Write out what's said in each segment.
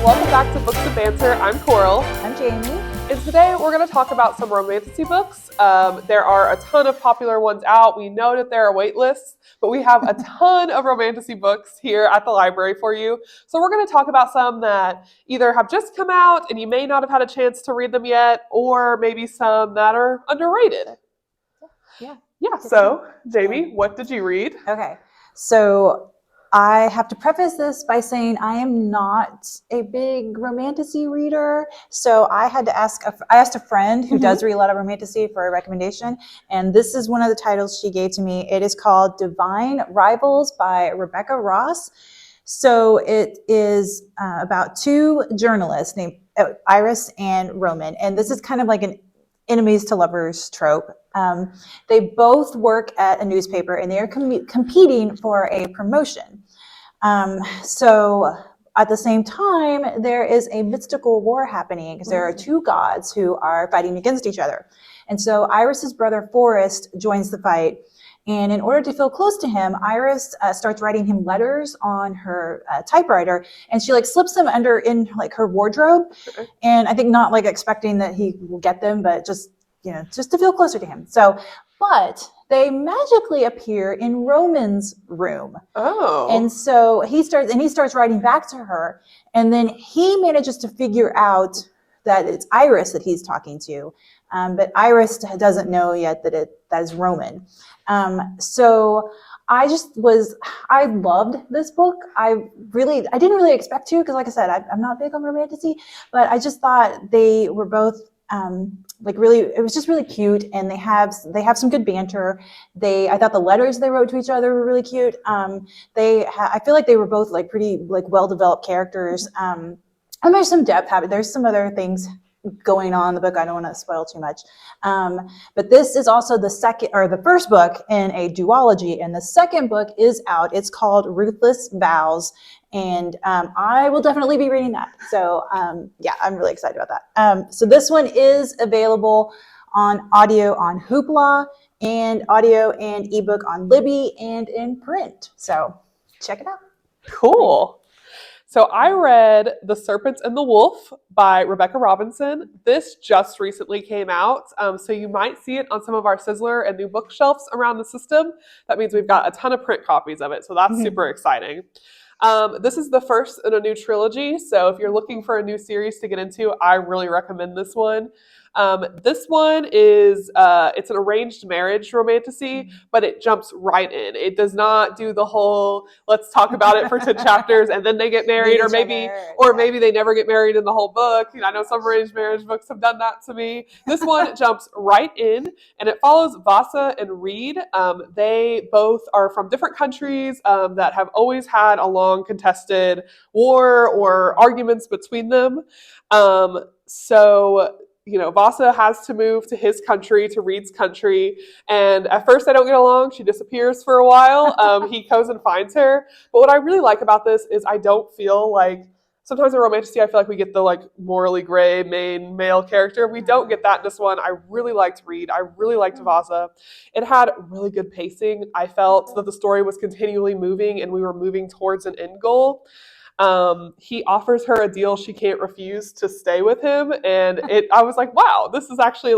Welcome back to Books and Banter. I'm Coral. I'm Jamie. And today we're going to talk about some romantasy books. There are a ton of popular ones out. We know that there are waitlists, but we have a ton of romantasy books here at the library for you. So we're going to talk about some that either have just come out and you may not have had a chance to read them yet, or maybe some that are underrated. Yeah. So, Jamie, what did you read? Okay. So I have to preface this by saying I am not a big romantasy reader. So I asked a friend who does read a lot of romantasy for a recommendation. And this is one of the titles she gave to me. It is called Divine Rivals by Rebecca Ross. So it is about two journalists named Iris and Roman. And this is kind of like an enemies to lovers trope. They both work at a newspaper and they are competing for a promotion. So at the same time, there is a mystical war happening because there are two gods who are fighting against each other. And so Iris's brother Forrest joins the fight. And in order to feel close to him, Iris starts writing him letters on her typewriter, and she slips them under in her wardrobe. And I think not expecting that he will get them, but just to feel closer to him. But they magically appear in Roman's room. Oh. And so he starts writing back to her, and then he manages to figure out that it's Iris that he's talking to. But Iris doesn't know yet that is Roman. So I loved this book. I didn't really expect to, because like I said, I'm not big on romantasy, but I just thought they were both it was just really cute, and they have some good banter. I thought the letters they wrote to each other were really cute. I feel like they were both pretty well-developed characters. And there's some depth happening. There's some other things going on in the book. I don't want to spoil too much. But this is also the first book in a duology, and the second book is out. It's called Ruthless Vows, and I will definitely be reading that. So I'm really excited about that. So this one is available on audio on Hoopla, and audio and ebook on Libby, and in print. So check it out. Cool. So I read The Serpent and the Wolf by Rebecca Robinson. This just recently came out, so you might see it on some of our Sizzler and new bookshelves around the system. That means we've got a ton of print copies of it, so that's super exciting. This is the first in a new trilogy, so if you're looking for a new series to get into, I really recommend this one. This one is it's an arranged marriage romantasy, but it jumps right in. It does not do the whole let's talk about it for 10 chapters and then they get married, or maybe they never get married in the whole book. I know some arranged marriage books have done that to me. This one jumps right in, and it follows Vasa and Reed. They both are from different countries that have always had a long contested war or arguments between them. Vasa has to move to his country, to Reed's country, and at first they don't get along. She disappears for a while. He goes and finds her. But what I really like about this is I don't feel like, sometimes in romantasy I feel like we get the morally gray main male character. We don't get that in this one. I really liked Reed. I really liked Vasa. It had really good pacing. I felt that the story was continually moving and we were moving towards an end goal. He offers her a deal she can't refuse to stay with him, and I was like, wow, this is actually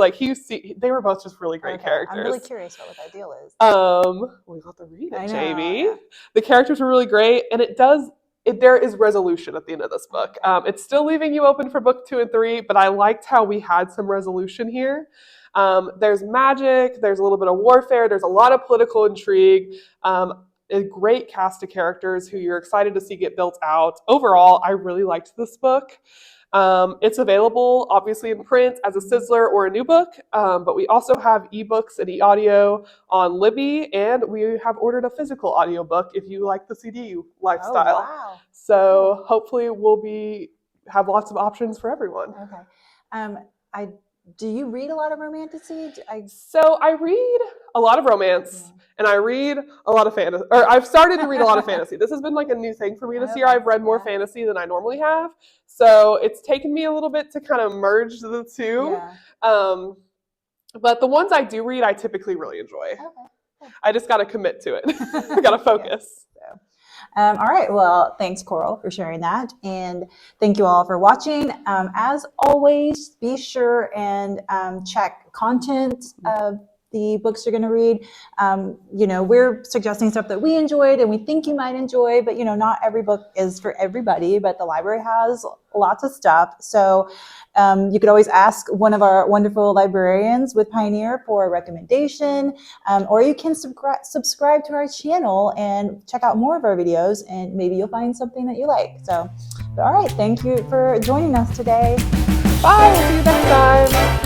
they were both just really great characters. I'm really curious about what that deal is. We have to read it, Jamie. Yeah. The characters are really great, and there is resolution at the end of this book. It's still leaving you open for book 2 and 3, but I liked how we had some resolution here. There's magic, there's a little bit of warfare, there's a lot of political intrigue. A great cast of characters who you're excited to see get built out. Overall, I really liked this book. It's available, obviously, in print as a Sizzler or a new book, but we also have ebooks and e-audio on Libby, and we have ordered a physical audiobook if you like the CD lifestyle. Oh, wow. So hopefully we'll have lots of options for everyone. Okay. Do you read a lot of romantasy? So I read a lot of romance, and I read a lot of fantasy. Or I've started to read a lot of fantasy. This has been a new thing for me this year. I've read more fantasy than I normally have. So it's taken me a little bit to kind of merge the two. Yeah. But the ones I do read, I typically really enjoy. Okay. I just got to commit to it. I got to focus. Yeah. All right. Well, thanks, Coral, for sharing that. And thank you all for watching. As always, be sure and check content of the books you're going to read. We're suggesting stuff that we enjoyed and we think you might enjoy, but not every book is for everybody, but the library has lots of stuff. So you could always ask one of our wonderful librarians with Pioneer for a recommendation, or you can subscribe to our channel and check out more of our videos, and maybe you'll find something that you like. So, all right, thank you for joining us today. Bye. We'll see you next time.